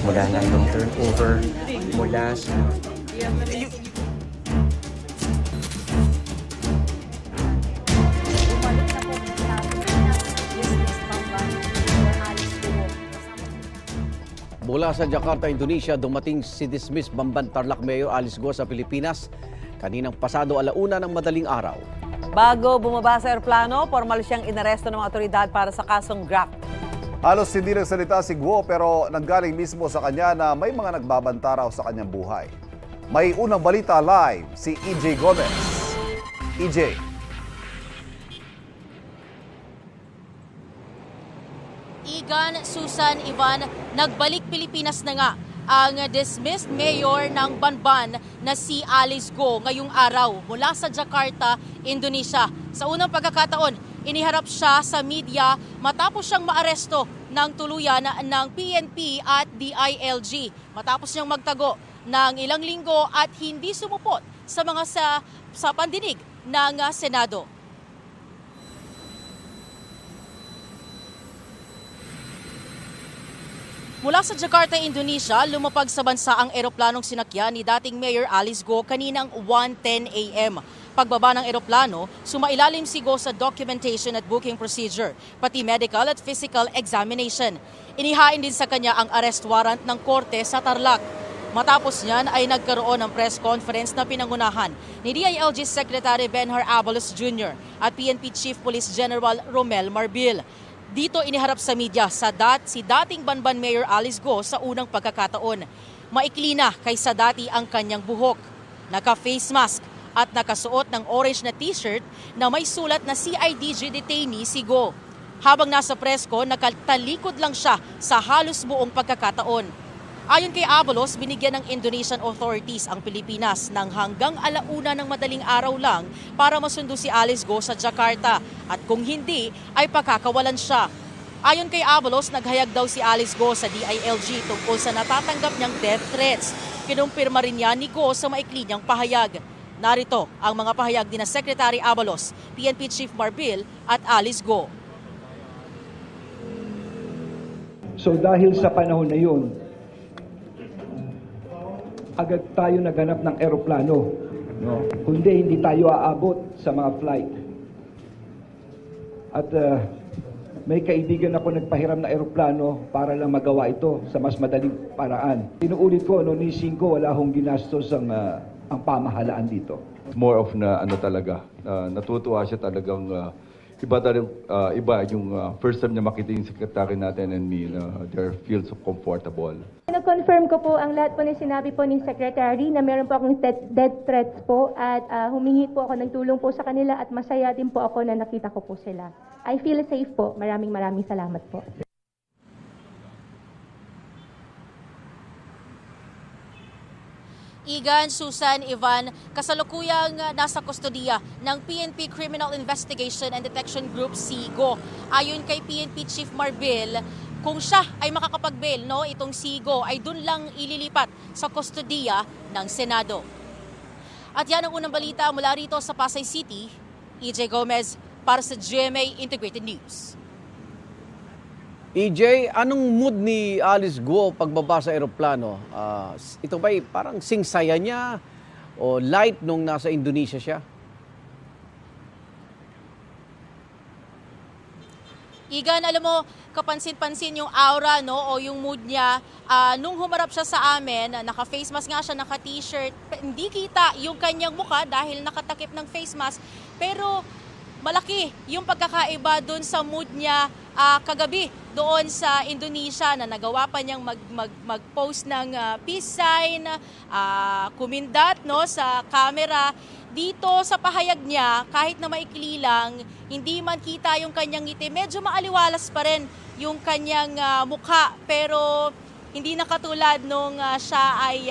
Mula na itong turnover mula sa... Mula sa Jakarta, Indonesia, dumating si dismissed Bamban Tarlac Mayor Alice Go sa Pilipinas kaninang pasado 1:00 ng madaling araw. Bago bumaba sa eroplano, formal siyang inaresto ng mga otoridad para sa kasong graft. Halos hindi nagsalita si Guo pero nanggaling mismo sa kanya na may mga nagbabanta raw sa kanyang buhay. May unang balita live si EJ Gomez. EJ. Igan, Susan, Ivan, nagbalik Pilipinas na nga ang dismissed mayor ng Banban na si Alice Go ngayong araw mula sa Jakarta, Indonesia. Sa unang pagkakataon, iniharap siya sa media matapos siyang maaresto ng tuluyan ng PNP at DILG. Matapos niyang magtago ng ilang linggo at hindi sumupot sa mga sa pandinig ng Senado. Mula sa Jakarta, Indonesia, lumapag sa bansa ang eroplanong sinakyan ni dating Mayor Alice Go kaninang 1:10 a.m. Pagbaba ng eroplano, sumailalim si Go sa documentation at booking procedure, pati medical at physical examination. Inihain din sa kanya ang arrest warrant ng korte sa Tarlac. Matapos niyan ay nagkaroon ng press conference na pinangunahan ni DILG Secretary Benhur Abalos Jr. at PNP Chief Police General Romel Marbil. Dito iniharap sa media si dating Banban Mayor Alice Go sa unang pagkakataon. Maikli na kaysa dati ang kanyang buhok. Naka-face mask at nakasuot ng orange na t-shirt na may sulat na CIDG detainee si Go. Habang nasa presko, nakatalikod lang siya sa halos buong pagkakataon. Ayon kay Abalos, binigyan ng Indonesian authorities ang Pilipinas ng hanggang 1:00 ng madaling araw lang para masundo si Alice Go sa Jakarta at kung hindi ay pakakawalan siya. Ayon kay Abalos, naghayag daw si Alice Go sa DILG tungkol sa natatanggap niyang death threats. Kinumpirma rin niya ni Go sa maikli niyang pahayag. Narito ang mga pahayag ni na Secretary Abalos, PNP Chief Marbil at Alice Go. So dahil sa panahon na yun, agad tayo naghanap ng eroplano. No? Kundi hindi tayo aabot sa mga flight. At may kaibigan ako nagpahiram na eroplano para lang magawa ito sa mas madaling paraan. Inuulit ko, ni Cinco, wala hong ginastos ang pamahalaan dito. More of na ano talaga, natutuwa siya talagang iba yung first time niya makita yung secretary natin and me, their feels so comfortable. Na-confirm ko po ang lahat po na sinabi po ni Secretary na meron po akong death threats po at humingi po ako ng tulong po sa kanila at masaya din po ako na nakita ko po sila. I feel safe po. Maraming salamat po. Igan, Susan, Ivan, kasalukuyang nasa kustodiya ng PNP Criminal Investigation and Detection Group SIGO. Ayon kay PNP Chief Marbil, kung siya ay makakapag-bail, itong SIGO ay dun lang ililipat sa kustodiya ng Senado. At yan ang unang balita mula rito sa Pasay City. EJ Gomez para sa GMA Integrated News. EJ, anong mood ni Alice Go pagbaba sa eroplano? Ito ba'y parang singsaya niya o light nung nasa Indonesia siya? Igan, alam mo, kapansin-pansin yung aura o yung mood niya. Nung humarap siya sa amin, naka-face mask nga siya, naka-t-shirt. Hindi kita yung kanyang mukha dahil nakatakip ng face mask. Pero malaki yung pagkakaiba doon sa mood niya kagabi doon sa Indonesia na nagawa pa niyang mag-post ng peace sign, kumindat sa camera. Dito sa pahayag niya, kahit na maikli lang, hindi man kita yung kanyang ngiti, medyo maaliwalas pa rin yung kanyang mukha. Pero hindi na katulad nung siya ay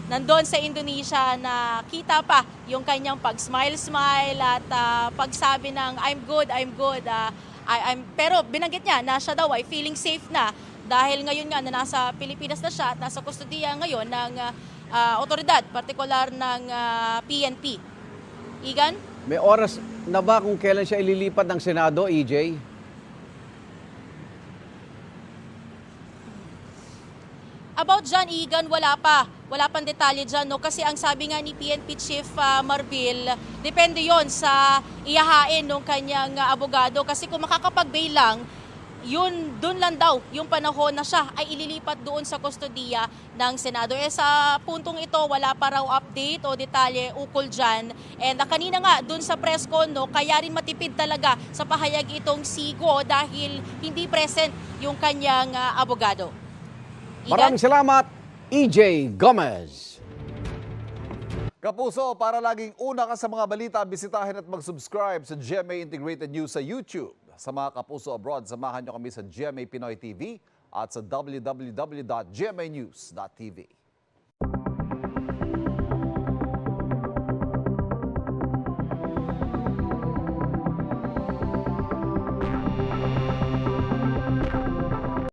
nandun sa Indonesia na kita pa yung kanyang pag-smile-smile at pagsabi ng I'm good. Pero binanggit niya na siya daw ay feeling safe na dahil ngayon nga na nasa Pilipinas na siya at nasa kustodiya ngayon ng otoridad, partikular ng PNP. Igan? May oras na ba kung kailan siya ililipat ng Senado, EJ? About dyan, Igan, wala pang detalye dyan, no? Kasi ang sabi nga ni PNP Chief Marbil, depende yon sa iyahain ng kanyang abogado. Kasi kung makakapag-bail lang, yun, dun lang daw yung panahon na siya ay ililipat doon sa kustodiya ng Senado. Sa puntong ito, wala pa raw update o detalye ukol dyan. And kanina nga, dun sa press con, no, kaya rin matipid talaga sa pahayag itong si Guo dahil hindi present yung kanyang abogado. Igan? Maraming salamat, EJ Gomez. Kapuso, para laging una ka sa mga balita, bisitahin at mag-subscribe sa GMA Integrated News sa YouTube. Sa mga kapuso abroad, samahan nyo kami sa GMA Pinoy TV at sa www.gmanews.tv.